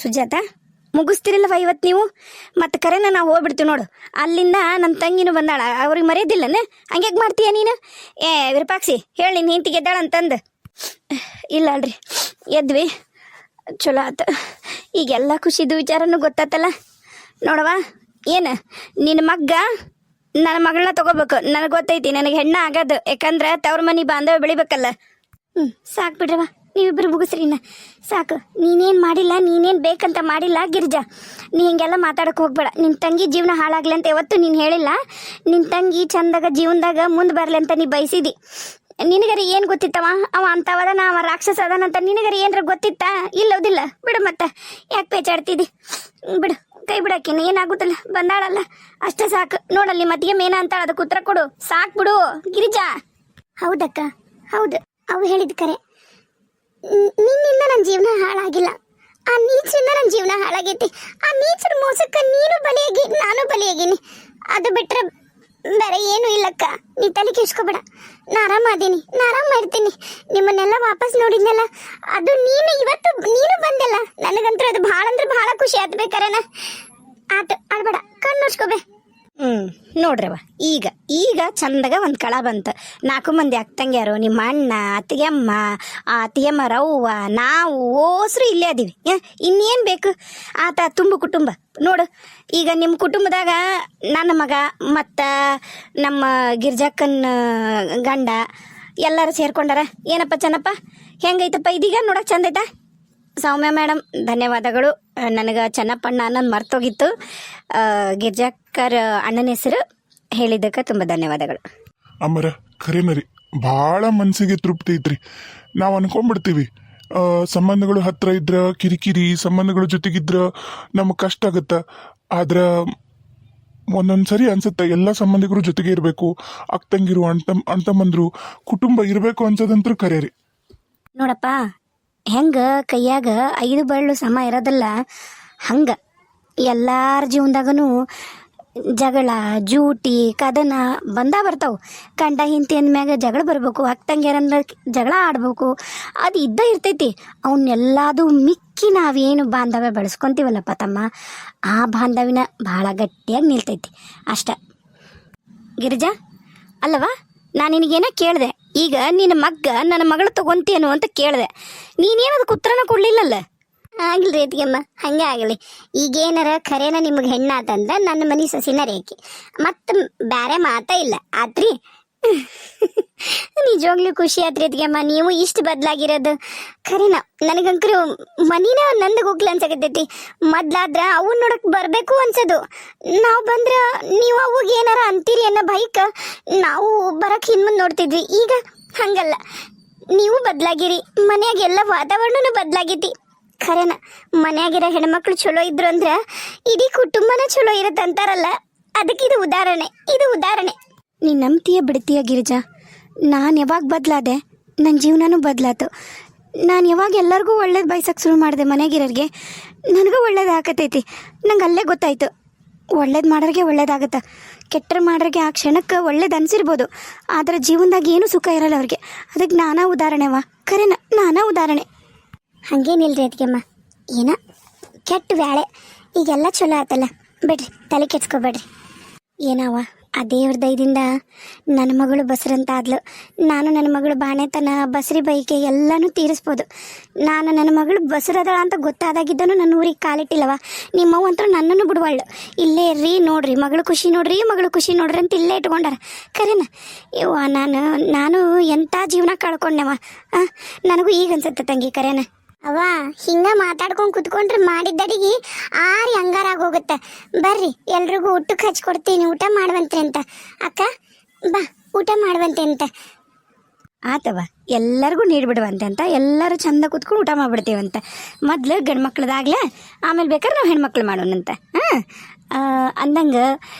ಸುಜಾತ ಮುಗಿಸ್ತಿರಲ್ವ ಇವತ್ತು ನೀವು ಮತ್ತೆ ಕರೆನ ನಾವು ಹೋಗ್ಬಿಡ್ತೀವಿ ನೋಡು. ಅಲ್ಲಿಂದ ನನ್ನ ತಂಗಿನೂ ಬಂದಾಳ, ಅವ್ರಿಗೆ ಮರೆಯೋದಿಲ್ಲನೆ ಹಂಗ್ಯಾಕೆ ಮಾಡ್ತೀಯ ನೀನು? ವಿರೂಪಾಕ್ಷಿ ಹೇಳಿ ನಿನ್ನ ಹೆಂಡತಿಗೆ ಎದ್ದಾಳ ಅಂತಂದು. ಇಲ್ಲ ಅಲ್ರಿ ಎದ್ವಿ, ಚಲೋ ಆತು. ಈಗೆಲ್ಲ ಖುಷಿದು ವಿಚಾರನೂ ಗೊತ್ತಾತಲ್ಲ. ನೋಡವ ಏನು ನಿನ್ನ ಮಗ್ಗ ನನ್ನ ಮಗಳನ್ನ ತಗೋಬೇಕು. ನನಗೆ ಗೊತ್ತೈತಿ ನನಗೆ ಹೆಣ್ಣ ಆಗೋದು, ಯಾಕಂದ್ರೆ ತವ್ರ ಮನೆ ಬಾಂಧವ್ಯ ಬೆಳಿಬೇಕಲ್ಲ. ಸಾಕು ಬಿಡ್ರವ, ನೀವಿಬ್ಬರು ಮುಗಿಸ್ರಿ ಇನ್ನ ಸಾಕು. ನೀನೇನು ಮಾಡಿಲ್ಲ, ನೀನೇನು ಬೇಕಂತ ಮಾಡಿಲ್ಲ ಗಿರಿಜಾ. ನೀ ಹಿಂಗೆಲ್ಲ ಮಾತಾಡಕ್ಕೆ ಹೋಗ್ಬೇಡ. ನಿನ್ನ ತಂಗಿ ಜೀವನ ಹಾಳಾಗ್ಲಿ ಅಂತ ಯಾವತ್ತು ನೀನು ಹೇಳಿಲ್ಲ. ನಿನ್ನ ತಂಗಿ ಚಂದಾಗ ಜೀವನದಾಗ ಮುಂದೆ ಬರಲಿ ಅಂತ ನೀ ಬಯಸಿದಿ. ನಿನಗರಿ ಏನು ಗೊತ್ತಿತ್ತವ ಅವ ಅಂತವದನ, ಅವ ರಾಕ್ಷಸ ಅದಾನಂತ ನಿನಗರಿ ಏನಾರ ಗೊತ್ತಿತ್ತಾ? ಇಲ್ಲೋದಿಲ್ಲ ಬಿಡು. ಮತ್ತೆ ಯಾಕೆ ಪೇಚಾಡ್ತಿದ್ದಿ? ಬಿಡು, ಕೈ ಬಿಡಾಕಿನ ಏನಾಗುತ್ತಲ್ಲ, ಬಂದಾಳಲ್ಲ ಅಷ್ಟೇ ಸಾಕು. ನೋಡಲ್ಲಿ ಮತ್ತಿಗೆ ಮೇನ ಅಂತ ಅದಕ್ಕೆ ಉತ್ತರ ಕೊಡು, ಸಾಕು ಬಿಡು ಗಿರಿಜಾ. ಹೌದಕ್ಕ, ಹೌದು, ಅವು ಹೇಳಿದ ಕರೆ. ನಿನ್ನಿಂದ ನನ್ನ ಜೀವನ ಹಾಳಾಗಿಲ್ಲ, ಆ ನೀಚಿಂದ ನನ್ನ ಜೀವನ ಹಾಳಾಗೈತಿ. ಆ ನೀಚರ ಮೋಸಕ್ಕೆ ನೀನು ಬಲಿಯಾಗಿ ನಾನು ಬಲಿಯಾಗೀನಿ. ಅದು ಬಿಟ್ರೆ ಬೇರೆ ಏನೂ ಇಲ್ಲಕ್ಕ. ನೀ ತಲೆ ಕೆಡ್ಸ್ಕೊಬೇಡ. ನಾ ಆರಾಮಾದೀನಿ, ನಾ ಆರಾಮ ಇರ್ತೀನಿ. ನಿಮ್ಮನ್ನೆಲ್ಲ ವಾಪಸ್ ನೋಡಿದ್ನಲ್ಲ, ಅದು ನೀನು ಇವತ್ತು ನೀನು ಬಂದಲ್ಲ, ನನಗಂತೂ ಅದು ಭಾಳ ಅಂದ್ರೆ ಭಾಳ ಖುಷಿ ಆಯ್ತು. ಬೇಕಾರೇನ ಆತು, ಅಳ್ಬೇಡ, ಕಣ್ಣು ನೋಡ್ಸ್ಕೊಬೇ. ನೋಡ್ರವ, ಈಗ ಚಂದಾಗ ಒಂದು ಕಳ ಬಂತು. 4 ಮಂದಿ ಅಕ್ಕಂಗ್ಯಾರು, ನಿಮ್ಮ ಅಣ್ಣ, ಅತ್ತಿಗೆಮ್ಮ, ಅತ್ತಿಗೆಮ್ಮರವ್ವ, ನಾವು ಓಸ್ರು ಇಲ್ಲೇ ಅದೀವಿ. ಇನ್ನೇನು ಬೇಕು? ಆತ ತುಂಬು ಕುಟುಂಬ ನೋಡು. ಈಗ ನಿಮ್ಮ ಕುಟುಂಬದಾಗ ನನ್ನ ಮಗ ಮತ್ತು ನಮ್ಮ ಗಿರ್ಜಕ್ಕನ ಗಂಡ ಎಲ್ಲರೂ ಸೇರ್ಕೊಂಡಾರ. ಏನಪ್ಪ ಚೆನ್ನಪ್ಪ, ಹೆಂಗೈತಪ್ಪ ಇದೀಗ? ನೋಡಕ್ಕೆ ಚಂದ ಐತಾ? ಸೌಮ್ಯ ಮೇಡಮ್ ಧನ್ಯವಾದಗಳು. ನನಗೆ ಚೆನ್ನಪ್ಪಣ್ಣ ಅನ್ನೋದು ಮರ್ತೋಗಿತ್ತು. ಗಿರ್ಜಾಕ್ಕರ್ ಅಣ್ಣನ ಹೆಸರು ಹೇಳಿದ್ದಕ್ಕೆ ತುಂಬ ಧನ್ಯವಾದಗಳು. ಅಮ್ಮರ ಖರೇನರಿ ಭಾಳ ಮನಸ್ಸಿಗೆ ತೃಪ್ತಿ ಐತ್ರಿ. ನಾವು ಅನ್ಕೊಂಡ್ಬಿಡ್ತೀವಿ ಸಂಬಂಧಗಳು ಹತ್ರ ಇದ್ರ ಕಿರಿಕಿರಿ, ಸಂಬಂಧಗಳ ಜೊತೆಗಿದ್ರ ನಮಗೆ ಕಷ್ಟ ಆಗುತ್ತೆ. ಆದ್ರೆ ಒಂದೊಂದು ಸರಿ ಅನ್ಸುತ್ತೆ ಎಲ್ಲ ಸಂಬಂಧಿಕರು ಜೊತೆಗೆ ಇರಬೇಕು, ಅಕ್ಕಂಗಿರು ಅಣ್ತಮ್ಮಂದ್ರು ಕುಟುಂಬ ಇರಬೇಕು ಅನ್ಸೋದಂತೂ ಖರೆ ರೀ. ನೋಡಪ್ಪ, ಹೆಂಗೆ ಕೈಯಾಗ 5 ಬೆರಳು ಸಮ ಇರೋದಿಲ್ಲ, ಹಂಗೆ ಎಲ್ಲರ ಜೀವನದಾಗೂ ಜಗಳ, ಜೂಟಿ, ಕದನ ಬರ್ತಾವೆ. ಗಂಡ ಹಿಂತಿ ಅಂದ್ಮ್ಯಾಗ ಜಗಳ ಬರ್ಬೇಕು, ಅಕ್ಕಂಗ್ಯಾರಂದ್ರೆ ಜಗಳ ಆಡ್ಬೇಕು, ಅದು ಇರ್ತೈತಿ. ಅವನ್ನೆಲ್ಲದು ಮಿಕ್ಕಿ ನಾವೇನು ಬಾಂಧವ್ಯ ಬೆಳೆಸ್ಕೊತೀವಲ್ಲಪ್ಪ ತಮ್ಮ, ಆ ಬಾಂಧವ್ಯನ ಭಾಳ ಗಟ್ಟಿಯಾಗಿ ನಿಲ್ತೈತಿ ಅಷ್ಟ. ಗಿರಿಜಾ ಅಲ್ಲವಾ, ನಾನು ನಿನಗೇನೋ ಕೇಳಿದೆ. ಈಗ ನಿನ್ನ ಮಗ್ಗ ನನ್ನ ಮಗಳು ತಗೊಂತೇನು ಅಂತ ಕೇಳಿದೆ, ನೀನೇನದಕ್ಕೆ ಉತ್ತರನ ಕೊಡ್ಲಿಲ್ಲಲ್ಲ. ಆಗಿಲ್ರಿ ಅತ್ತಿಗೆಮ್ಮ, ಹಂಗೆ ಆಗಲಿ. ಈಗೇನಾರ ಖರೇನ ನಿಮಗೆ ಹೆಣ್ಣಾತಂದ್ರೆ ನನ್ನ ಮನೆ ಸಸಿನ ರೇಖೆ, ಮತ್ತು ಬೇರೆ ಮಾತಾ ಇಲ್ಲ ಆತ್ರಿ. ನಿಜವಾಗ್ಲೂ ಖುಷಿ ಆತ್ರಿ ಅತ್ತಿಗೆಮ್ಮ, ನೀವು ಇಷ್ಟು ಬದಲಾಗಿರೋದು ಖರೇನ. ನನಗಂಕರು ಮನಿನ ನಂದಕ್ಕೆ ಹೋಗ್ಲಿ ಅನ್ಸಕತ್ತೈತಿ. ಮೊದ್ಲಾದ್ರ ಅವನ್ನ ನೋಡಕ್ ಬರಬೇಕು ಅನ್ಸೋದು. ನಾವು ಬಂದ್ರೆ ನೀವು ಅವಾಗ ಏನಾರ ಅಂತೀರಿ ಅನ್ನೋ ಬೈಕ್ ನಾವು ಬರಕ್ಕೆ ಹಿಂದ್ಮುಂದೆ ನೋಡ್ತಿದ್ವಿ. ಈಗ ಹಂಗಲ್ಲ, ನೀವು ಬದಲಾಗಿರಿ, ಮನ್ಯಾಗ ಎಲ್ಲ ವಾತಾವರಣನೂ ಬದಲಾಗೈತಿ. ಖರೇನ ಮನ್ಯಾಗಿರೋ ಹೆಣ್ಮಕ್ಳು ಚಲೋ ಇದ್ರು ಅಂದ್ರೆ ಇಡೀ ಕುಟುಂಬನ ಚಲೋ ಇರತ್ತೆ ಅಂತಾರಲ್ಲ, ಅದಕ್ಕೆ ಇದು ಉದಾಹರಣೆ. ನೀ ನಂಬ್ತೀಯ ಬಿಡ್ತೀಯ ಗಿರಿಜಾ? ನಾನು ಯಾವಾಗ ಬದಲಾದೆ, ನನ್ನ ಜೀವನನೂ ಬದಲಾತು. ನಾನು ಯಾವಾಗ ಎಲ್ಲರಿಗೂ ಒಳ್ಳೇದು ಬಯಸಕ್ಕೆ ಶುರು ಮಾಡಿದೆ, ಮನೆಗಿರೋರಿಗೆ ನನಗೂ ಒಳ್ಳೇದು ಆಗತೈತಿ. ನಂಗೆ ಅಲ್ಲೇ ಗೊತ್ತಾಯ್ತು, ಒಳ್ಳೇದು ಮಾಡೋರಿಗೆ ಒಳ್ಳೇದಾಗತ್ತೆ, ಕೆಟ್ಟರು ಮಾಡೋರಿಗೆ ಆ ಕ್ಷಣಕ್ಕೆ ಒಳ್ಳೇದು ಅನಿಸಿರ್ಬೋದು, ಆದರೆ ಜೀವನದಾಗ ಏನೂ ಸುಖ ಇರಲ್ಲ ಅವ್ರಿಗೆ. ಅದಕ್ಕೆ ನಾನಾ ಉದಾಹರಣೆವಾ, ಖರೇನ ನಾನಾ ಉದಾಹರಣೆ. ಹಾಗೇನಿಲ್ರಿ ಅದಕ್ಕೆಮ್ಮ, ಏನೋ ಕೆಟ್ಟ ವ್ಯಾಳೆ, ಈಗೆಲ್ಲ ಚಲೋ ಆತಲ್ಲ, ಬಿಡ್ರಿ, ತಲೆ ಕೆಡ್ಸ್ಕೊಬೇಡ್ರಿ. ಏನವ ಆ ದೇವ್ರ ದಯದಿಂದ ನನ್ನ ಮಗಳು ಬಸ್ರಂತ ಆದ್ಲು. ನಾನು ನನ್ನ ಮಗಳು ಬಾಣೆತನ, ಬಸ್ರಿ ಬೈಕೆ ಎಲ್ಲನೂ ತೀರಿಸ್ಬೋದು. ನಾನು ನನ್ನ ಮಗಳು ಬಸ್ರದಳ ಅಂತ ಗೊತ್ತಾದಾಗಿದ್ದನು ನನ್ನ ಊರಿಗೆ ಕಾಲಿಟ್ಟಿಲ್ಲವ. ನಿಮ್ಮವ್ವ ಅಂತೂ ನನ್ನನ್ನು ಬಿಡುವಳ್ಳು. ಇಲ್ಲೇ ಇರ್ರಿ, ನೋಡ್ರಿ ಮಗಳು ಖುಷಿ ನೋಡ್ರಿ ಅಂತ ಇಲ್ಲೇ ಇಟ್ಕೊಂಡಾರ. ಖರೇನ ಇವ ನಾನು ಎಂಥ ಜೀವನ ಕಳ್ಕೊಂಡೆವ. ನನಗೂ ಈಗ ಅನ್ಸುತ್ತೆ ತಂಗಿ ಖರೇನ. ಅವ್ವ ಹಿಂಗ ಮಾತಾಡ್ಕೊಂಡು ಕುತ್ಕೊಂಡ್ರೆ ಮಾಡಿದ್ದಡಿಗೆ ಆರಿ ಹಂಗಾರಾಗೋಗುತ್ತೆ. ಬರ್ರಿ, ಎಲ್ರಿಗೂ ಊಟಕ್ಕೆ ಹಚ್ಕೊಡ್ತೀನಿ, ಊಟ ಮಾಡುವಂತೆ ಅಂತ. ಅಕ್ಕ ಬಾ, ಊಟ ಮಾಡುವಂತೆ ಅಂತ. ಆತವ, ಎಲ್ಲರಿಗೂ ನೀಡ್ಬಿಡುವಂತೆ ಅಂತ ಎಲ್ಲರೂ ಚಂದ ಕೂತ್ಕೊಂಡು ಊಟ ಮಾಡಿಬಿಡ್ತೀವಂತ. ಮೊದಲು ಗಂಡು ಮಕ್ಳದಾಗ್ಲೇ, ಆಮೇಲೆ ಬೇಕಾದ್ರೆ ನಾವು ಹೆಣ್ಮಕ್ಳು ಮಾಡೋಣಂತ. ಅಂದಂಗೆ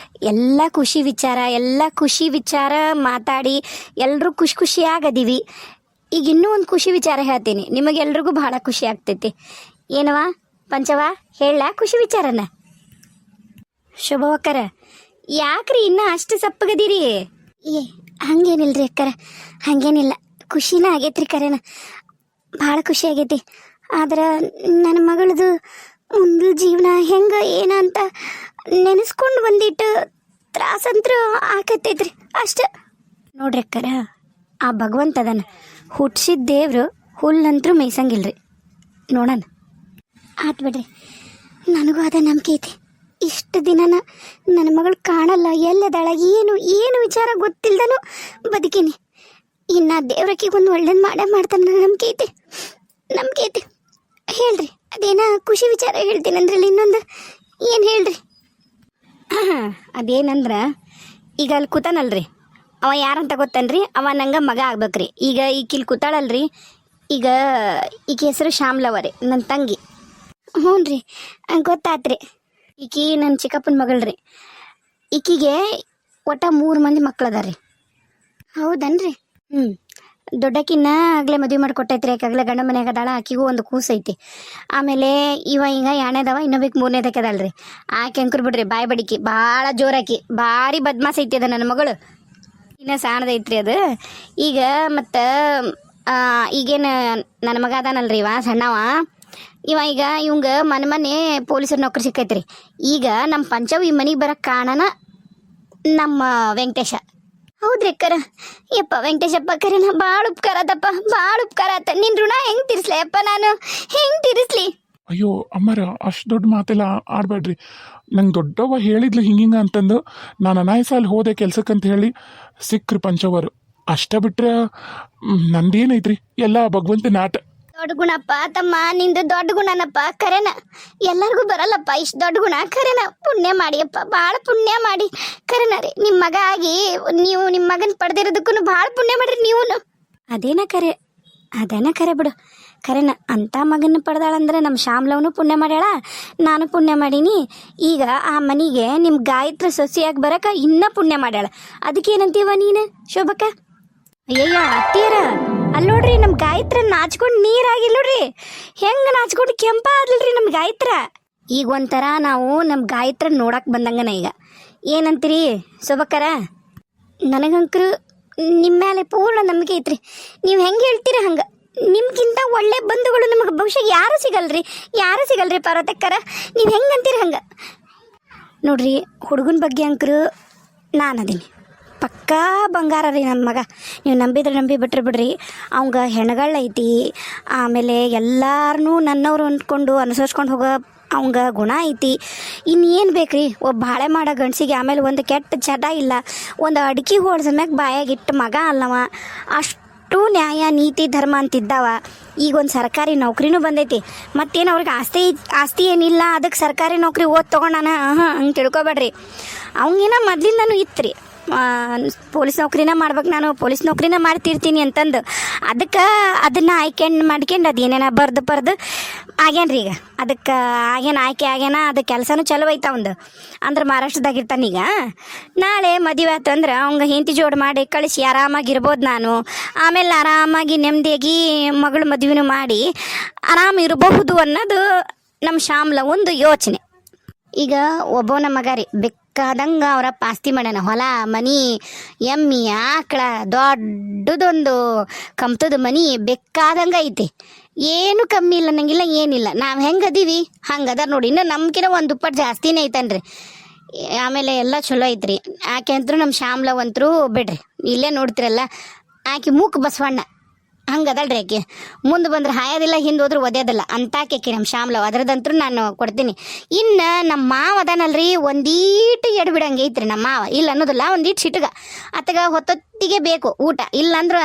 ಎಲ್ಲ ಖುಷಿ ವಿಚಾರ ಮಾತಾಡಿ ಎಲ್ಲರೂ ಖುಷಿಯಾಗದೀವಿ. ಈಗ ಇನ್ನೂ ಒಂದು ಖುಷಿ ವಿಚಾರ ಹೇಳ್ತೀನಿ, ನಿಮಗೆಲ್ರಿಗೂ ಭಾಳ ಖುಷಿ ಆಗ್ತೈತಿ. ಏನವ ಪಂಚವ, ಹೇಳ ಖುಷಿ ವಿಚಾರನ. ಶುಭವಕ್ಕರ, ಯಾಕ್ರಿ ಇನ್ನೂ ಅಷ್ಟು ಸಪ್ಪಗದೀರಿ? ಹಂಗೇನಿಲ್ರಿ ಅಕ್ಕರ, ಹಾಗೇನಿಲ್ಲ, ಖುಷಿನ ಆಗೈತ್ರಿ. ಕರೆನ ಭಾಳ ಖುಷಿ ಆಗೈತಿ. ಆದ್ರೆ ನನ್ನ ಮಗಳದು ಜೀವನ ಹೆಂಗ ಏನ ಅಂತ ನೆನೆಸ್ಕೊಂಡು ಬಂದಿಟ್ಟು ತ್ರಾಸಂತ್ರು ಆಕತ್ತೈತ್ರಿ ಅಷ್ಟ. ನೋಡ್ರಿ ಅಕ್ಕರ, ಆ ಭಗವಂತ ಅದನ್ನ ಹುಟ್ಸಿದ ದೇವ್ರು ಹುಲ್ಲಂತರೂ ಮೇಯ್ಸಂಗಿಲ್ರಿ. ನೋಡೋಣ ಆತ್ ಬಿಡ್ರಿ, ನನಗೂ ಅದ ನಂಬಿಕೆ ಐತಿ. ಇಷ್ಟು ದಿನನ ನನ್ನ ಮಗಳು ಕಾಣಲ್ಲ, ಎಲ್ಲದಾಳ, ಏನು ವಿಚಾರ ಗೊತ್ತಿಲ್ದನೂ ಬದುಕೀನಿ. ಇನ್ನು ದೇವ್ರಕ್ಕಿಗೆ ಒಂದು ಒಳ್ಳೇದು ಮಾಡ್ತಾನೆ, ನಂಬಿಕೆ ಐತಿ. ಹೇಳ್ರಿ, ಅದೇನ ಖುಷಿ ವಿಚಾರ ಹೇಳ್ತೀನಿ ಅಂದ್ರಲ್ಲಿ ಇನ್ನೊಂದು ಏನು ಹೇಳ್ರಿ? ಅದೇನಂದ್ರೆ ಈಗ ಅಲ್ಲಿ ಕೂತಾನಲ್ರಿ, ಅವ ಯಾರಂತ ಗೊತ್ತನ್ರಿ? ಅವ ನಂಗೆ ಮಗ ಆಗ್ಬೇಕ್ರಿ. ಈಗ ಈಕಿಲ್ ಕೂತಾಳಲ್ರಿ, ಈಗ ಈಕೆ ಹೆಸರು ಶ್ಯಾಮ್ಲವ ರೀ, ನನ್ನ ತಂಗಿ. ಹ್ಞೂ ರೀ, ಗೊತ್ತಾತ್ರಿ. ಈಕಿ ನನ್ನ ಚಿಕ್ಕಪ್ಪನ ಮಗಳ್ರಿ. ಈಕಿಗೆ ಒಟ್ಟ 3 ಮಂದಿ ಮಕ್ಳದಾರ್ರಿ. ಹೌದನ್ರಿ? ದೊಡ್ಡಕ್ಕಿನ್ನ ಆಗಲೇ ಮದುವೆ ಮಾಡಿಕೊಟ್ಟೈತ್ರಿ. ಯಾಕಾಗಲೇ ಗಂಡ ಮನ್ಯಾಗ ಅದಾಳ, ಆಕಿಗೂ ಒಂದು ಕೂಸೈತಿ. ಆಮೇಲೆ ಈಗ ಯಾಣೆದವ, ಇನ್ನೊಬ್ಬಕ್ಕೆ 3ನೇದಕ್ಕೆ ಅದಲ್ರಿ. ಆಕೆ ಅಂಕರ್ ಬಿಡ್ರಿ ಬಾಯಿ ಬಡಿಕಿ, ಭಾಳ ಜೋರಾಕಿ, ಭಾರಿ ಬದ್ಮಾಸ್ ಐತಿ ಅದ ನನ್ನ ಮಗಳು. ಇನ್ನು ಸಾಣದೈತ್ರಿ ಅದು. ಈಗ ಮತ್ತು ಈಗೇನು ನನ್ನ ಮಗ ಅದಾನಲ್ರಿ, ಇವ ಸಣ್ಣವ, ಈಗ ಇವಂಗ ಮನೆ ಪೊಲೀಸರ ನೌಕರಿ ಸಿಕ್ಕೈತ್ರಿ. ಈಗ ನಮ್ಮ ಪಂಚವ್ ಈ ಮನೆಗೆ ಬರೋಕ್ಕೆ ಕಾರಣನ ನಮ್ಮ ವೆಂಕಟೇಶ. ಹೌದ್ರಿ ಅಕ್ಕರ. ಯಪ್ಪ ವೆಂಕಟೇಶಪ್ಪ ಕರೆನ ಭಾಳ ಉಪಕಾರ ಆತಪ್ಪ, ಭಾಳ ಉಪಕಾರ ಆತ. ನಿನ್ನ ಋಣ ಹೆಂಗೆ ತೀರಿಸ್ಲಿ ಅಪ್ಪ, ನಾನು ಹೆಂಗೆ ತೀರಿಸ್ಲಿ? ಅಯ್ಯೋ ಅಮ್ಮರ, ಅಷ್ಟು ದೊಡ್ಡ ಮಾತೆಲ್ಲ ಆಡಬೇಡ್ರಿ. ನಂಗೆ ದೊಡ್ಡವ ಹೇಳಿದ್ಲು ಹಿಂಗಿಂಗ ಅಂತಂದು ನಾನು ಅನಾಯಸ ಅಲ್ಲಿ ಹೋದೆ ಕೆಲ್ಸಕ್ಕಂತ ಹೇಳಿ ಸಿಕ್ಕ್ರಿ ಪಂಚವರು. ಅಷ್ಟ ಬಿಟ್ರೆ ನಂದೇನೈತ್ರಿ, ಎಲ್ಲ ಭಗವಂತನ ಆಟ. ದೊಡ್ಡ ಗುಣಪ್ಪ ತಮ್ಮ, ನಿಂದು ದೊಡ್ಡ ಗುಣನಪ್ಪ ಕರೆನ. ಎಲ್ಲರಿಗೂ ಬರಲ್ಲಪ್ಪ ಇಷ್ಟು ದೊಡ್ಡ ಗುಣ. ಕರೆನ ಪುಣ್ಯ ಮಾಡಿಯಪ್ಪ, ಭಾಳ ಪುಣ್ಯ ಮಾಡಿ. ಕರೆನ ರೀ, ನಿಮ್ಮ ಮಗ ಆಗಿ ನೀವು ನಿಮ್ಮ ಮಗನ ಪಡೆದಿರೋದಕ್ಕೂ ಭಾಳ ಪುಣ್ಯ ಮಾಡ್ರಿ ನೀವು. ಅದೇನ ಕರೆ ಬಿಡು. ಕರೆನ ಅಂಥ ಮಗನ ಪಡೆದಾಳಂದ್ರೆ ನಮ್ಮ ಶ್ಯಾಮ್ಲವನು ಪುಣ್ಯ ಮಾಡ್ಯಾಳ, ನಾನು ಪುಣ್ಯ ಮಾಡೀನಿ. ಈಗ ಆ ಮನೆಗೆ ನಿಮ್ಮ ಗಾಯತ್ರ ಸೊಸೆಯಾಗಿ ಬರಕ ಇನ್ನೂ ಪುಣ್ಯ ಮಾಡ್ಯಾಳ. ಅದಕ್ಕೇನಂತೀವ ನೀನು ಶೋಭಕ್ಕ? ಅಯ್ಯಯ್ಯ ಅತ್ತೀರ, ಅಲ್ಲಿ ನೋಡ್ರಿ ನಮ್ಮ ಗಾಯತ್ರ ನಾಚ್ಕೊಂಡು ನೀರಾಗಿಲ್ಲ ನೋಡ್ರಿ, ಹೆಂಗೆ ನಾಚ್ಕೊಂಡು ಕೆಂಪಾದ್ಲರಿ ನಮ್ಮ ಗಾಯತ್ರ. ಈಗ ಒಂಥರ ನಾವು ನಮ್ಮ ಗಾಯತ್ರ ನೋಡಕ್ಕೆ ಬಂದಂಗನ. ಈಗ ಏನಂತೀರಿ ಶೋಭಕ್ಕರ? ನನಗಂಕರು ನಿಮ್ಮ ಮೇಲೆ ಪೂರ್ಣ ನಂಬಿಕೆ ಐತ್ರಿ. ನೀವು ಹೆಂಗೆ ಹೇಳ್ತೀರಿ ಹಂಗೆ. ನಿಮ್ಗಿಂತ ಒಳ್ಳೆ ಬಂಧುಗಳು ನಮಗೆ ಬಹುಶಃ ಯಾರೂ ಸಿಗಲ್ರಿ ಪಾರ್ವತಕ್ಕರ. ನೀವು ಹೆಂಗಂತೀರಿ ಹಂಗೆ ನೋಡ್ರಿ. ಹುಡುಗನ ಬಗ್ಗೆ ಅಂಕರು ನಾನು ಅದೀನಿ, ಪಕ್ಕಾ ಬಂಗಾರ ರೀ ನನ್ನ ಮಗ. ನೀವು ನಂಬಿದ್ರೆ ನಂಬಿ ಬಿಟ್ರಿ. ಅವಂಗ ಹೆಣ್ಗಳೈತಿ, ಆಮೇಲೆ ಎಲ್ಲಾರನ್ನೂ ನನ್ನವ್ರು ಅಂದ್ಕೊಂಡು ಅನುಸರಿಸ್ಕೊಂಡು ಹೋಗೋ ಅವಂಗ ಗುಣ ಐತಿ. ಇನ್ನೇನು ಬೇಕ್ರಿ ಒಬ್ಬ ಬಾಳೆ ಮಾಡೋ ಗಂಡಸಿಗೆ? ಆಮೇಲೆ ಒಂದು ಕೆಟ್ಟ ಚಟ ಇಲ್ಲ, ಒಂದು ಅಡ್ಕೆ ಹೋಡ್ಸಮ್ಯಾಗ ಬಾಯಾಗಿಟ್ಟು ಮಗ ಅಲ್ಲವ. ಅಷ್ಟು ನ್ಯಾಯ ನೀತಿ ಧರ್ಮ ಅಂತಿದ್ದಾವ. ಈಗ ಒಂದು ಸರ್ಕಾರಿ ನೌಕರಿನೂ ಬಂದೈತಿ. ಮತ್ತೇನು ಅವ್ರಿಗೆ ಆಸ್ತಿ ಏನಿಲ್ಲ, ಅದಕ್ಕೆ ಸರ್ಕಾರಿ ನೌಕರಿ ತೊಗೊಂಡಾನ ಹಂಗೆ ತಿಳ್ಕೊಬೇಡ್ರಿ. ಅವಂಗೇನ ಮೊದ್ಲಿಂದನೂ ಇತ್ತು ರೀ, ಪೊಲೀಸ್ ನೌಕರಿನ ಮಾಡ್ಬೇಕು, ನಾನು ಪೊಲೀಸ್ ನೌಕರಿನ ಮಾಡ್ತಿರ್ತೀನಿ ಅಂತಂದು. ಅದಕ್ಕೆ ಅದನ್ನು ಮಾಡ್ಕೊಂಡು ಅದೇನೇನ ಬರ್ದು ಆಗ್ಯಾನ್ರಿ. ಈಗ ಅದಕ್ಕೆ ಆಯ್ಕೆ ಆಗ್ಯಾನ. ಅದು ಕೆಲಸನೂ ಚಲೋ ಐತೆ ಅವಂದು. ಅಂದ್ರೆ ಮಹಾರಾಷ್ಟ್ರದಾಗಿರ್ತಾನೀಗ. ನಾಳೆ ಮದುವೆ ಆಯ್ತು ಅಂದ್ರೆ ಅವಂಗ ಹೆಂಡತಿ ಜೋಡು ಮಾಡಿ ಕಳಿಸಿ ಆರಾಮಾಗಿರ್ಬೋದು ನಾನು. ಆಮೇಲೆ ಆರಾಮಾಗಿ ನೆಮ್ಮದಿಯಾಗಿ ಮಗಳು ಮದುವೆನೂ ಮಾಡಿ ಆರಾಮಿರಬಹುದು ಅನ್ನೋದು ನಮ್ಮ ಶ್ಯಾಮ್ಲ ಒಂದು ಯೋಚನೆ. ಈಗ ಒಬ್ಬವನ ಮಗ ರೀ ಬೇಕಾದಂಗೆ ಅವರಪ್ಪ ಆಸ್ತಿ ಮಾಡ್ಯಾನ, ಹೊಲ ಮನಿ ಎಮ್ಮಿ ಆಕಳ ದೊಡ್ಡದೊಂದು ಕಮ್ತದ ಮನಿ ಬೇಕಾದಂಗೆ ಐತಿ. ಏನು ಕಮ್ಮಿ ಇಲ್ಲ ನಂಗಿಲ್ಲ, ಏನಿಲ್ಲ. ನಾವು ಹೆಂಗೆ ಅದೀವಿ ಹಂಗದ ನೋಡಿ. ಇನ್ನು ನಮ್ಗಿನ ಒಂದು ದುಪ್ಪಟ್ಟು ಜಾಸ್ತಿನೇ ಐತನ್ರಿ. ಆಮೇಲೆ ಎಲ್ಲ ಚಲೋ ಐತ್ರಿ. ಆಕೆ ಅಂತರೂ ನಮ್ಮ ಶ್ಯಾಮ್ಲವಂತರೂ ಬಿಡ್ರಿ, ಇಲ್ಲೇ ನೋಡ್ತಿರಲ್ಲ ಆಕೆ ಮೂಕ್ ಬಸವಣ್ಣ ಹಂಗದಲ್ರಿ. ಆಕೆ ಮುಂದೆ ಬಂದ್ರೆ ಹಾಯೋದಿಲ್ಲ, ಹಿಂದೆ ಹೋದ್ರೆ ಒದ್ಯೋದಿಲ್ಲ ಅಂತಾಕೆ ನಮ್ಮ ಶ್ಯಾಮ್ಲವ್. ಅದ್ರದಂತರೂ ನಾನು ಕೊಡ್ತೀನಿ. ಇನ್ನು ನಮ್ಮ ಮಾವ ಅದಾನಲ್ರಿ, ಒಂದೀಟು ಎಡ್ಬಿಡಂಗೆ ಐತ್ರಿ ನಮ್ಮ ಮಾವ. ಇಲ್ಲ ಅನ್ನೋದಿಲ್ಲ, ಒಂದೀಟು ಸಿಟ್ಗ ಅತ್ತಗ ಹೊತ್ತೊತ್ತಿಗೆ ಬೇಕು ಊಟ. ಇಲ್ಲಾಂದ್ರೆ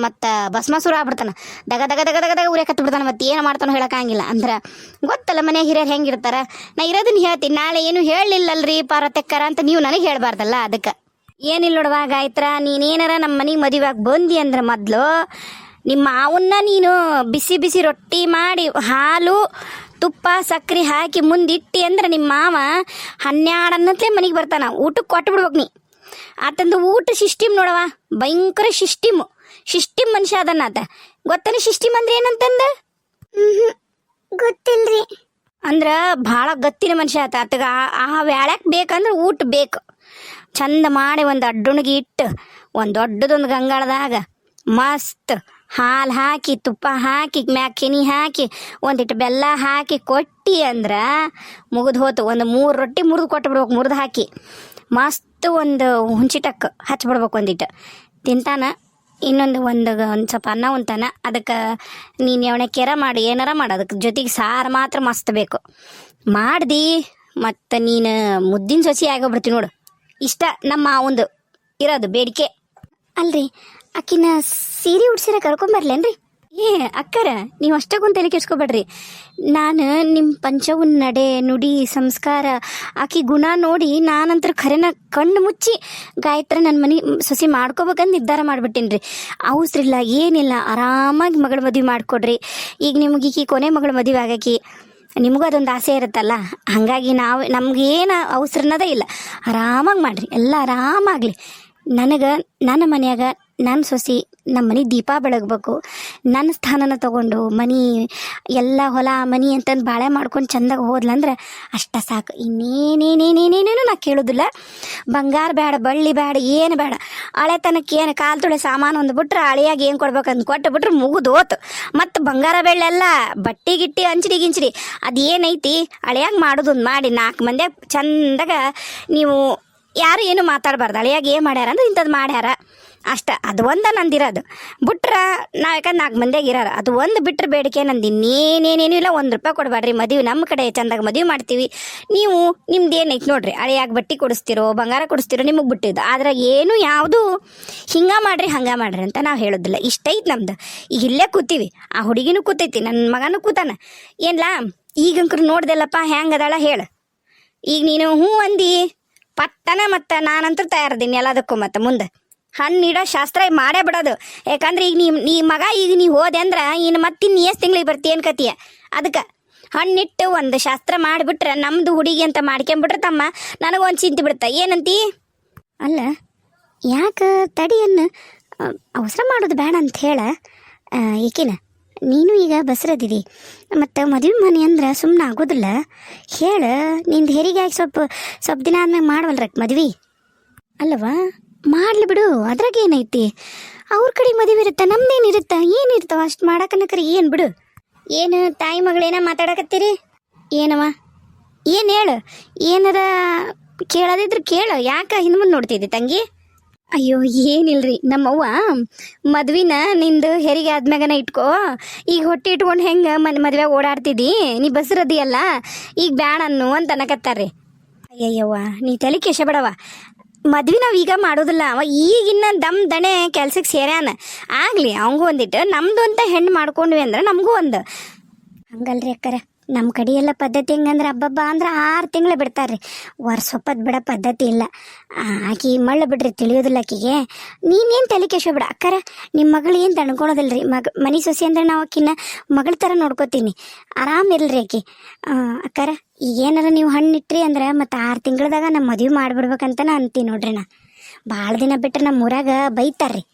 ಮತ್ತು ಭಸ್ಮಾಸುರ ಆಗ್ಬಿಡ್ತಾನೆ, ದಗ ದಗ ದಗ ದಗ ದಗ ಉರೇ ಕತ್ತು ಬಿಡ್ತಾನೆ. ಮತ್ತೆ ಏನು ಮಾಡ್ತಾನೋ ಹೇಳೋಕ್ಕಾಗಿಲ್ಲ. ಅಂದ್ರೆ ಗೊತ್ತಲ್ಲ ಮನೆ ಹಿರಿಯರು ಹೆಂಗಿರ್ತಾರೆ. ನಾ ಇರೋದನ್ನ ಹೇಳ್ತೀನಿ, ನಾಳೆ ಏನು ಹೇಳಲಿಲ್ಲಲ್ರಿ ಪಾರ್ವತಕ್ಕರ ಅಂತ ನೀವು ನನಗೆ ಹೇಳಬಾರ್ದಲ್ಲ. ಅದಕ್ಕೆ ಏನಿಲ್ಲ ನೋಡುವ ಗಾಯತ್ರ, ನೀನೇನಾರ ನಮ್ಮ ಮನೆಗೆ ಮದುವೆಯಾಗಿ ಬಂದಿ ಅಂದ್ರೆ ಮೊದಲು ನಿಮ್ಮ ಮಾವನ್ನ ನೀನು ಬಿಸಿ ಬಿಸಿ ರೊಟ್ಟಿ ಮಾಡಿ ಹಾಲು ತುಪ್ಪ ಸಕ್ಕರೆ ಹಾಕಿ ಮುಂದಿಟ್ಟಿ ಅಂದ್ರೆ ನಿಮ್ಮ ಮಾವ 12 ಅನ್ನತ್ಲೇ ಮನೆಗೆ ಬರ್ತಾನ. ಊಟಕ್ಕೆ ಕೊಟ್ಟು ಬಿಡ್ಬೇಕು ನೀ. ಆತಂದು ಊಟ ಸಿಸ್ಟಿಮ್ ನೋಡವ, ಭಯಂಕರ ಸಿಸ್ಟಿಮ್ ಮನುಷ್ಯ ಅದನ್ನ ಆತ. ಗೊತ್ತನ ಸಿಸ್ಟಿಮ್ ಅಂದ್ರೆ ಏನಂತಂದ? ಗೊತ್ತಿಲ್ರಿ. ಅಂದ್ರೆ ಭಾಳ ಗತ್ತಿನ ಮನುಷ್ಯ ಆತ. ಆತಗ ಆ ವ್ಯಾಳ್ಯಾಕ್ ಬೇಕಂದ್ರೆ ಊಟ ಬೇಕು. ಚಂದ ಮಾಡಿ ಒಂದು ಅಡ್ಡುಣಿಗೆ ಇಟ್ಟು ಒಂದು ದೊಡ್ಡದೊಂದು ಗಂಗಾಳದಾಗ ಮಸ್ತ್ ಹಾಲು ಹಾಕಿ ತುಪ್ಪ ಹಾಕಿ ಮ್ಯಾಗ ಕೆನಿ ಹಾಕಿ ಒಂದಿಟ್ಟು ಬೆಲ್ಲ ಹಾಕಿ ಕೊಟ್ಟು ಅಂದ್ರೆ ಮುಗಿದು ಹೋತು. ಒಂದು 3 ರೊಟ್ಟಿ ಮುರಿದು ಕೊಟ್ಬಿಡ್ಬೇಕು, ಮುರಿದು ಹಾಕಿ ಮಸ್ತ್ ಒಂದು ಹುಂಚಿಟಕ್ಕೆ ಹಚ್ಬಿಡ್ಬೇಕು, ಒಂದಿಟ್ಟು ತಿಂತಾನ. ಇನ್ನೊಂದು ಒಂದು ಸ್ವಲ್ಪ ಅನ್ನ ಉಂತಾನ. ಅದಕ್ಕೆ ನೀನು ಎವಣೆ ಕೆರ ಮಾಡಿ ಏನಾರ ಮಾಡು, ಅದಕ್ಕೆ ಜೊತೆಗೆ ಸಾರು ಮಾತ್ರ ಮಸ್ತ್ ಬೇಕು ಮಾಡ್ದು. ಮತ್ತು ನೀನು ಮುದ್ದಿನ ಸೊಸಿ ಆಗೋಗ್ಬಿಡ್ತೀವಿ ನೋಡು. ಇಷ್ಟ ನಮ್ಮ ಮಾವಂದು ಇರೋದು ಬೇಡಿಕೆ. ಅಲ್ರಿ ಆಕಿನ ಸೀರೆ ಉಡ್ಸಿರ ಕರ್ಕೊಂಬರ್ಲೇನ್ರಿ? ಅಕ್ಕರ ನೀವು ಅಷ್ಟಕ್ಕೊಂದು ತಲೆ ಕೆಡ್ಸ್ಕೊಬೇಡ್ರಿ. ನಾನು ನಿಮ್ಮ ಪಂಚವನ್ ನಡೆ ನುಡಿ ಸಂಸ್ಕಾರ ಆಕಿ ಗುಣ ನೋಡಿ ನಾನಂತರ ಖರೇನ ಕಣ್ಣು ಮುಚ್ಚಿ ಗಾಯತ್ರ ನನ್ನ ಮನೆ ಸೊಸಿ ಮಾಡ್ಕೋಬೇಕಂತ ನಿರ್ಧಾರ ಮಾಡಿಬಿಟ್ಟೇನಿ ರೀ. ಅವಸರಿಲ್ಲ ಏನಿಲ್ಲ, ಆರಾಮಾಗಿ ಮಗಳ ಮದುವೆ ಮಾಡಿಕೊಡ್ರಿ. ಈಗ ನಿಮಗೆ ಈಕಿ ಕೊನೆ ಮಗಳ ಮದುವೆ ಆಗಾಕಿ, ನಿಮಗೂ ಅದೊಂದು ಆಸೆ ಇರುತ್ತಲ್ಲ, ಹಾಗಾಗಿ ನಮ್ಗೇನು ಅವಸರನದೇ ಇಲ್ಲ. ಆರಾಮಾಗಿ ಮಾಡಿರಿ, ಎಲ್ಲ ಆರಾಮಾಗಲಿ. ನನಗೆ ನನ್ನ ಮನ್ಯಾಗ ನನ್ನ ಸೊಸಿ ನಮ್ಮ ಮನೆ ದೀಪ ಬೆಳಗಬೇಕು. ನನ್ನ ಸ್ಥಾನನ ತಗೊಂಡು ಮನೆ ಎಲ್ಲ ಹೊಲ ಮನೆ ಅಂತಂದು ಬಾಳೆ ಮಾಡ್ಕೊಂಡು ಚಂದಾಗ ಹೋದ್ಲಂದ್ರೆ ಅಷ್ಟ ಸಾಕು. ಇನ್ನೇನೇನೇನೇನೇನೇನು ನಾ ಕೇಳೋದಿಲ್ಲ. ಬಂಗಾರ ಬೇಡ, ಬಳ್ಳಿ ಬೇಡ, ಏನು ಬೇಡ. ಹಳೆತನಕ್ಕೆ ಏನು ಕಾಲು ತೊಳೆ ಸಾಮಾನು ಒಂದು ಬಿಟ್ರೆ ಹಳೆಯಾಗಿ ಏನು ಕೊಡ್ಬೇಕಂತ ಕೊಟ್ಟು ಬಿಟ್ರೆ ಮುಗಿದೋತು. ಮತ್ತು ಬಂಗಾರ ಬೆಳ್ಳೆಲ್ಲ ಬಟ್ಟೆ ಗಿಟ್ಟಿ ಅಂಚಡಿ ಗಿಂಚಡಿ ಅದೇನೈತಿ ಹಳೆಯಾಗಿ ಮಾಡೋದೊಂದು ಮಾಡಿ 4 ಮಂದಿ ಚಂದಾಗ ನೀವು ಯಾರು ಏನು ಮಾತಾಡಬಾರ್ದು. ಹಳೆಯಾಗಿ ಏನು ಮಾಡ್ಯಾರ ಅಂದ್ರೆ ಇಂಥದ್ದು ಮಾಡ್ಯಾರ ಅಷ್ಟ. ಅದು ಒಂದು ನಂದಿರೋದು ಬಿಟ್ರೆ ನಾವು ಯಾಕಂದ್ರೆ 4 ಮಂದಿಯಾಗ ಇರೋರು. ಅದು ಒಂದು ಬಿಟ್ಟರೆ ಬೇಡಿಕೆ ನಂದು ಇನ್ನೇನೇನೇನು ಇಲ್ಲ. 1 ರೂಪಾಯಿ ಕೊಡಬೇಡ್ರಿ, ಮದುವೆ ನಮ್ಮ ಕಡೆ ಚಂದಾಗ ಮದುವೆ ಮಾಡ್ತೀವಿ. ನೀವು ನಿಮ್ದು ಏನೈತಿ ನೋಡ್ರಿ, ಹಳೆಯಾಗಿ ಬಟ್ಟೆ ಕೊಡಿಸ್ತಿರೋ ಬಂಗಾರ ಕೊಡಿಸ್ತಿರೋ ನಿಮಗೆ ಬಿಟ್ಟಿದ್ದು. ಆದ್ರೆ ಏನು ಯಾವುದು ಹಿಂಗೆ ಮಾಡ್ರಿ ಹಂಗೆ ಮಾಡ್ರಿ ಅಂತ ನಾವು ಹೇಳೋದಿಲ್ಲ. ಇಷ್ಟ ಐತಿ ನಮ್ದು. ಈಗ ಇಲ್ಲೇ ಕೂತೀವಿ, ಆ ಹುಡುಗಿನೂ ಕೂತೈತಿ, ನನ್ನ ಮಗನೂ ಕೂತಾನ. ಏನ್ಲ ಈಗಂಕ್ರು ನೋಡ್ದಲ್ಲಪ್ಪ ಹೆಂಗೆ ಅದಾಳ ಹೇಳು. ಈಗ ನೀನು ಹ್ಞೂ ಅಂದಿ ಪಟ್ಟನ, ಮತ್ತು ನಾನಂತೂ ತಯಾರದೀನಿ ಎಲ್ಲದಕ್ಕೂ. ಮತ್ತು ಮುಂದೆ ಹಣ್ಣು ಇಡೋ ಶಾಸ್ತ್ರ ಮಾಡೇ ಬಿಡೋದು. ಯಾಕಂದ್ರೆ ಈಗ ನೀ ಮಗ ಈಗ ನೀವು ಹೋದೆ ಅಂದ್ರೆ ಇನ್ನು ಮತ್ತಿನ್ನು ಎಷ್ಟು ತಿಂಗಳಿಗೆ ಬರ್ತೀಯ ಅನ್ಕತೀಯ. ಅದಕ್ಕೆ ಹಣ್ಣಿಟ್ಟು ಒಂದು ಶಾಸ್ತ್ರ ಮಾಡಿಬಿಟ್ರೆ ನಮ್ಮದು ಹುಡುಗಿ ಅಂತ ಮಾಡ್ಕೊಂಬಿಟ್ರೆ ತಮ್ಮ ನನಗೊಂದು ಚಿಂತೆ ಬಿಡುತ್ತೆ. ಏನಂತಿ? ಅಲ್ಲ ಯಾಕೆ ತಡಿಯನ್ನು ಅವಸರ ಮಾಡೋದು ಬೇಡ ಅಂತ ಹೇಳ. ಏಕೆನ ನೀನು ಈಗ ಬಸ್ರದಿದಿ, ಮತ್ತು ಮದುವೆ ಮನೆ ಅಂದ್ರೆ ಸುಮ್ಮನೆ ಆಗೋದಿಲ್ಲ. ಹೇಳು, ನಿಂದು ಹೆರಿಗೆ ಆಗಿ ಸ್ವಲ್ಪ ದಿನ ಆದ್ಮೇಲೆ ಮಾಡವಲ್ರಕ್ಕೆ ಮದ್ವೆ ಅಲ್ಲವಾ? ಮಾಡಲಿ ಬಿಡು, ಅದ್ರಾಗ ಏನೈತಿ. ಅವ್ರ ಕಡೆ ಮದುವೆ ಇರುತ್ತೆ, ನಮ್ದೇನಿರುತ್ತೆ, ಏನಿರ್ತಾವ ಅಷ್ಟು ಮಾಡಕ್ಕನಕ್ರಿ. ಏನು ಬಿಡು. ಏನು ತಾಯಿ ಮಗಳೇನ ಮಾತಾಡಕತ್ತೀರಿ? ಏನವ ಏನು ಹೇಳು, ಏನಾರ ಕೇಳೋದಿದ್ರೆ ಕೇಳು. ಯಾಕೆ ಹಿಂದೆ ಮುಂದೆ ನೋಡ್ತಿದ್ದಿ ತಂಗಿ? ಅಯ್ಯೋ ಏನಿಲ್ರಿ, ನಮ್ಮವ್ವ ಮದ್ವಿನ ನಿಂದು ಹೆರಿಗೆ ಆದ್ಮ್ಯಾಗನ ಇಟ್ಕೋ, ಈಗ ಹೊಟ್ಟೆ ಇಟ್ಕೊಂಡು ಹೆಂಗೆ ಮದುವೆ ಓಡಾಡ್ತಿದ್ದಿ, ನೀ ಬಸ್ರದಿಯಲ್ಲ, ಈಗ ಬ್ಯಾಡ ಅನ್ನು ಅಂತ ಅನ್ನಕತ್ತಾರ್ರಿ. ಅಯ್ಯಯ್ಯವ್ವ ನೀ ತಲೆ ಕೆಸಬೇಡವ. ಮದ್ವೆ ನಾವು ಈಗ ಮಾಡೋದಿಲ್ಲ. ಅವ ಈಗಿನ್ನ ದಣೆ ಕೆಲ್ಸಕ್ಕೆ ಸೇರ್ಯಾನ. ಆಗಲಿ ಅವಂಗೂ ಒಂದಿಟ್ಟು, ನಮ್ದು ಅಂತ ಹೆಣ್ಣು ಮಾಡ್ಕೊಂಡ್ವಿ ಅಂದ್ರೆ ನಮಗೂ ಒಂದು. ಹಂಗಲ್ರಿ ಅಕ್ಕರ, ನಮ್ಮ ಕಡೆ ಎಲ್ಲ ಪದ್ಧತಿ ಹೆಂಗಂದ್ರೆ ಹಬ್ಬಬ್ಬ ಅಂದ್ರೆ 6 ತಿಂಗಳು ಬಿಡ್ತಾರೆ ರೀ. ವರ್ಷೊಪ್ಪತ್ತು ಬಿಡೋ ಪದ್ಧತಿ ಇಲ್ಲ. ಆಕಿ ಮಳ್ಳ ಬಿಡ್ರಿ, ತಿಳಿಯೋದಿಲ್ಲ ಆಕಿಗೆ. ನೀನೇನು ತಲೆ ಕೆಸಬೇಡ ಅಕ್ಕರ. ನಿಮ್ಮ ಮಗಳು ಏನು ತಣ್ಕೊಳೋದಿಲ್ಲ ರೀ. ಮನೆ ಸೊಸೆ ಅಂದ್ರೆ ನಾವು ಆಕಿನ ಮಗಳ ಥರ ನೋಡ್ಕೋತೀನಿ. ಆರಾಮಿಲ್ರಿ ಆಕಿ. ಅಕ್ಕರ ಈಗ ಏನಾರ ನೀವು ಹಣ್ಣಿಟ್ರಿ ಅಂದ್ರೆ ಮತ್ತು 6 ತಿಂಗಳದಾಗ ನಮ್ಮ ಮದುವೆ ಮಾಡಿಬಿಡ್ಬೇಕಂತ ನಾ ಅಂತೀನಿ ನೋಡ್ರಿ. ನಾ ಭಾಳ ದಿನ ಬಿಟ್ಟರೆ ನಮ್ಮ ಊರಾಗ ಬೈತಾರ್ರಿ.